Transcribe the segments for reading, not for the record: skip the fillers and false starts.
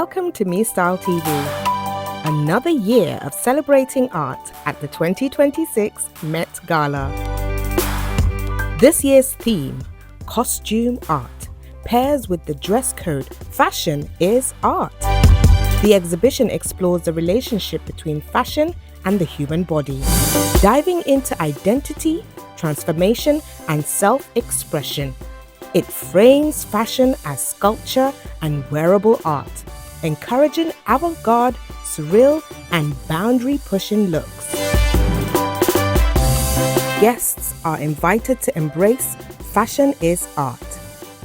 Welcome to Me Style TV, another year of celebrating art at the 2026 Met Gala. This year's theme, Costume Art, pairs with the dress code, Fashion is Art. The exhibition explores the relationship between fashion and the human body, diving into identity, transformation, and self-expression. It frames fashion as sculpture and wearable art, encouraging avant-garde, surreal, and boundary-pushing looks. Guests are invited to embrace fashion is art,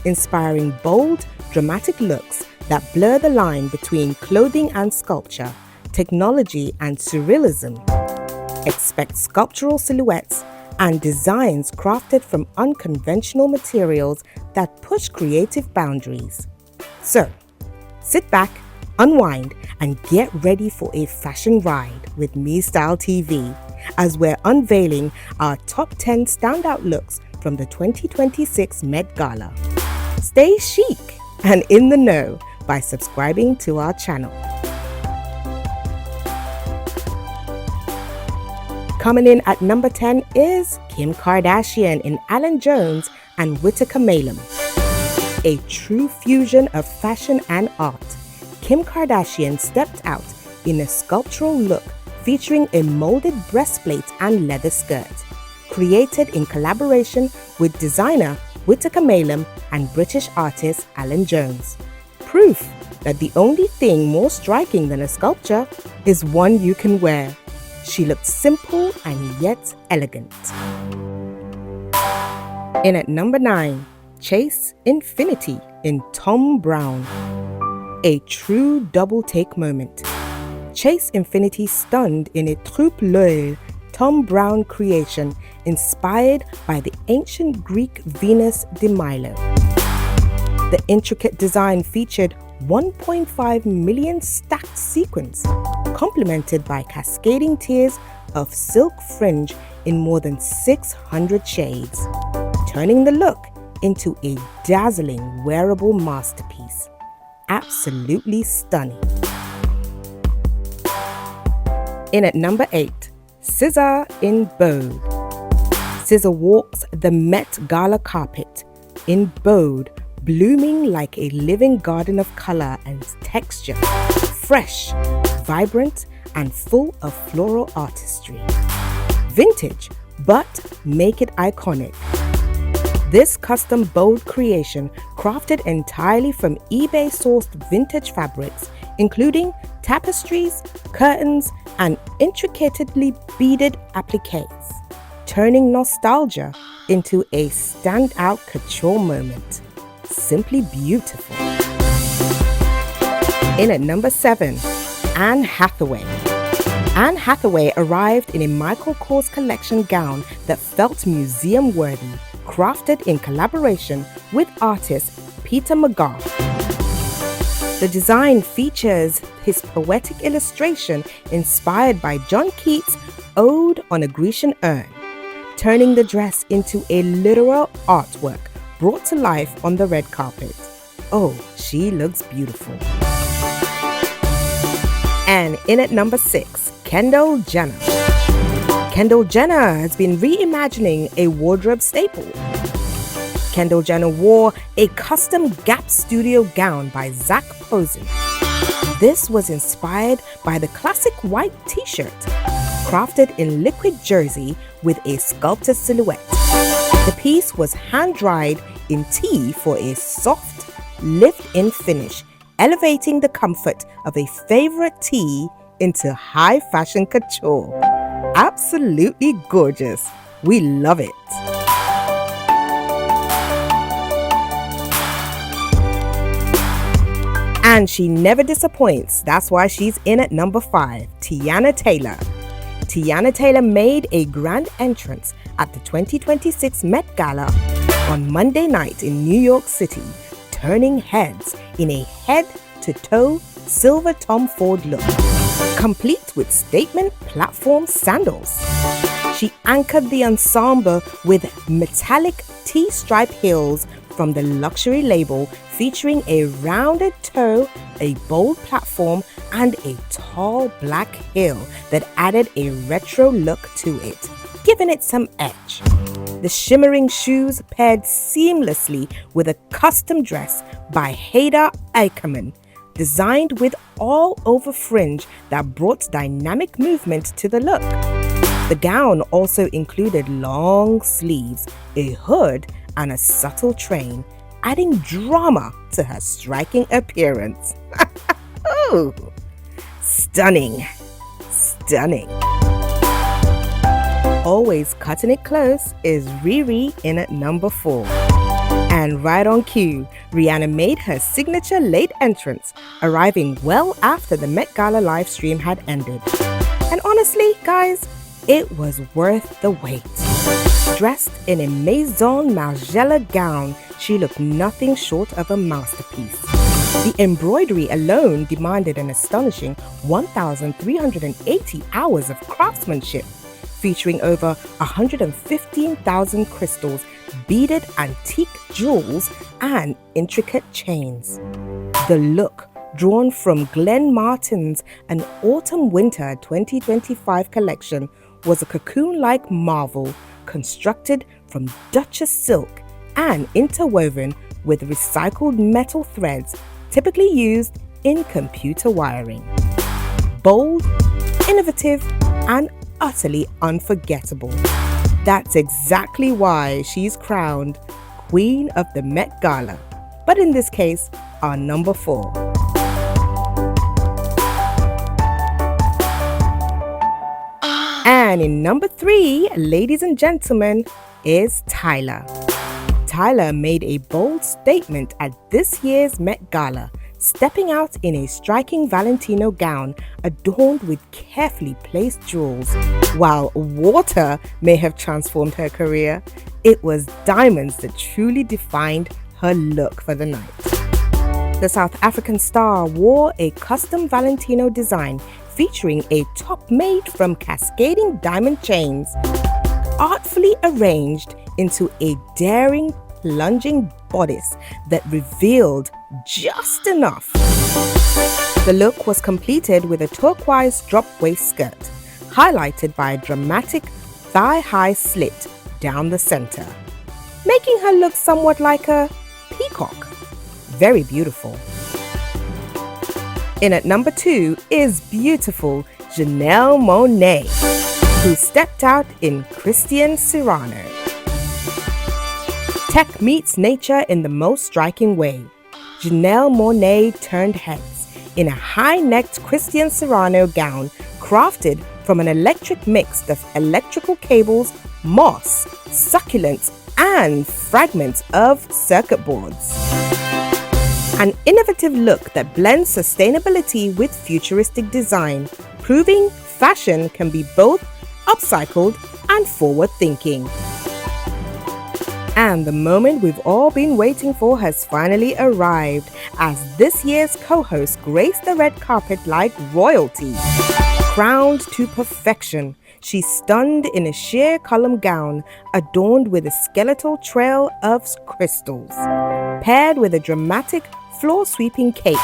inspiring bold, dramatic looks that blur the line between clothing and sculpture, technology and surrealism. Expect sculptural silhouettes and designs crafted from unconventional materials that push creative boundaries. So, sit back, unwind, and get ready for a fashion ride with Me Style TV as we're unveiling our top 10 standout looks from the 2026 Met Gala. Stay chic and in the know by subscribing to our channel. Coming in at number 10 is Kim Kardashian in Alan Jones and Whittaker Malum. A true fusion of fashion and art, Kim Kardashian stepped out in a sculptural look featuring a molded breastplate and leather skirt, created in collaboration with designer Whittaker Malum and British artist Alan Jones. Proof that the only thing more striking than a sculpture is one you can wear. She looked simple and yet elegant. In at number 9, Chase Infinity in Thom Browne. A true double-take moment. Chase Infinity stunned in a troupe l'oeil Thom Browne creation inspired by the ancient Greek Venus de Milo. The intricate design featured 1.5 million stacked sequins, complemented by cascading tiers of silk fringe in more than 600 shades, turning the look into a dazzling wearable masterpiece. Absolutely stunning. In at number 8, SZA in Bode. SZA walks the Met Gala carpet in Bode, blooming like a living garden of color and texture, fresh, vibrant, and full of floral artistry. Vintage, but make it iconic. This custom Bode creation, crafted entirely from eBay-sourced vintage fabrics, including tapestries, curtains, and intricately beaded appliques, turning nostalgia into a standout couture moment. Simply beautiful. In at number 7, Anne Hathaway. Anne Hathaway arrived in a Michael Kors collection gown that felt museum-worthy, crafted in collaboration with artist Peter McGrath. The design features his poetic illustration inspired by John Keats' Ode on a Grecian Urn, turning the dress into a literal artwork brought to life on the red carpet. Oh, she looks beautiful. And in at number 6, Kendall Jenner. Kendall Jenner has been reimagining a wardrobe staple. Kendall Jenner wore a custom Gap Studio gown by Zac Posen. This was inspired by the classic white t-shirt, crafted in liquid jersey with a sculpted silhouette. The piece was hand-dried in tea for a soft, lift-in finish, elevating the comfort of a favorite tee into high-fashion couture. Absolutely gorgeous. We love it. And she never disappoints. That's why she's in at number 5, Teyana Taylor. Teyana Taylor made a grand entrance at the 2026 Met Gala on Monday night in New York City, turning heads in a head-to-toe silver Tom Ford look, complete with statement platform sandals. She anchored the ensemble with metallic T-stripe heels from the luxury label, featuring a rounded toe, a bold platform, and a tall black heel that added a retro look to it, giving it some edge. The shimmering shoes paired seamlessly with a custom dress by Hader Ackerman, designed with all-over fringe that brought dynamic movement to the look. The gown also included long sleeves, a hood, and a subtle train, adding drama to her striking appearance. Oh, stunning, stunning. Always cutting it close is Riri in at number 4. And right on cue, Rihanna made her signature late entrance, arriving well after the Met Gala live stream had ended. And honestly, guys, it was worth the wait. Dressed in a Maison Margiela gown, she looked nothing short of a masterpiece. The embroidery alone demanded an astonishing 1,380 hours of craftsmanship, featuring over 115,000 crystals, beaded antique jewels, and intricate chains. The look, drawn from Glenn Martin's An Autumn-Winter 2025 collection, was a cocoon-like marvel constructed from Duchess silk and interwoven with recycled metal threads typically used in computer wiring. Bold, innovative, and utterly unforgettable. That's exactly why she's crowned Queen of the Met Gala, but in this case, our number 4. And in number 3, ladies and gentlemen, is Tyler. Tyler made a bold statement at this year's Met Gala, stepping out in a striking Valentino gown adorned with carefully placed jewels. While water may have transformed her career, it was diamonds that truly defined her look for the night. The South African star wore a custom Valentino design featuring a top made from cascading diamond chains, artfully arranged into a daring, plunging bodice that revealed just enough. The look was completed with a turquoise drop waist skirt, highlighted by a dramatic thigh-high slit down the center, making her look somewhat like a peacock. Very beautiful. In at number 2 is beautiful Janelle Monáe, who stepped out in Christian Siriano. Tech meets nature in the most striking way. Janelle Monáe turned heads in a high-necked Christian Siriano gown crafted from an electric mix of electrical cables, moss, succulents, and fragments of circuit boards. An innovative look that blends sustainability with futuristic design, proving fashion can be both upcycled and forward-thinking. And the moment we've all been waiting for has finally arrived, as this year's co-host graced the red carpet like royalty. Crowned to perfection, she stunned in a sheer column gown adorned with a skeletal trail of crystals, paired with a dramatic floor-sweeping cape.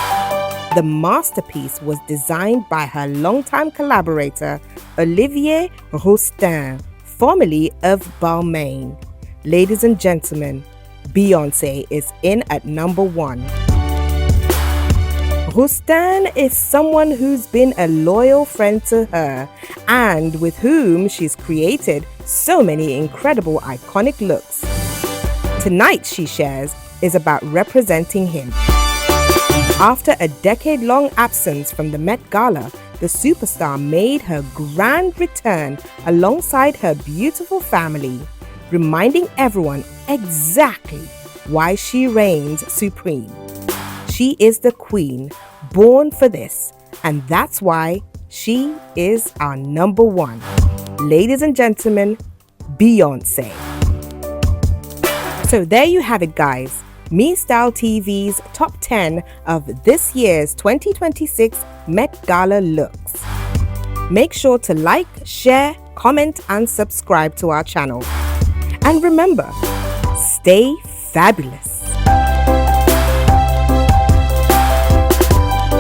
The masterpiece was designed by her longtime collaborator, Olivier Rousteing, formerly of Balmain. Ladies and gentlemen, Beyoncé is in at number 1. Rousteing is someone who's been a loyal friend to her and with whom she's created so many incredible iconic looks. Tonight, she shares, is about representing him. After a decade-long absence from the Met Gala, the superstar made her grand return alongside her beautiful family, reminding everyone exactly why she reigns supreme. She is the queen, born for this, and that's why she is our number 1. Ladies and gentlemen, Beyoncé. So there you have it, guys. Me Style TV's top 10 of this year's 2026 Met Gala looks. Make sure to like, share, comment, and subscribe to our channel. And remember, stay fabulous.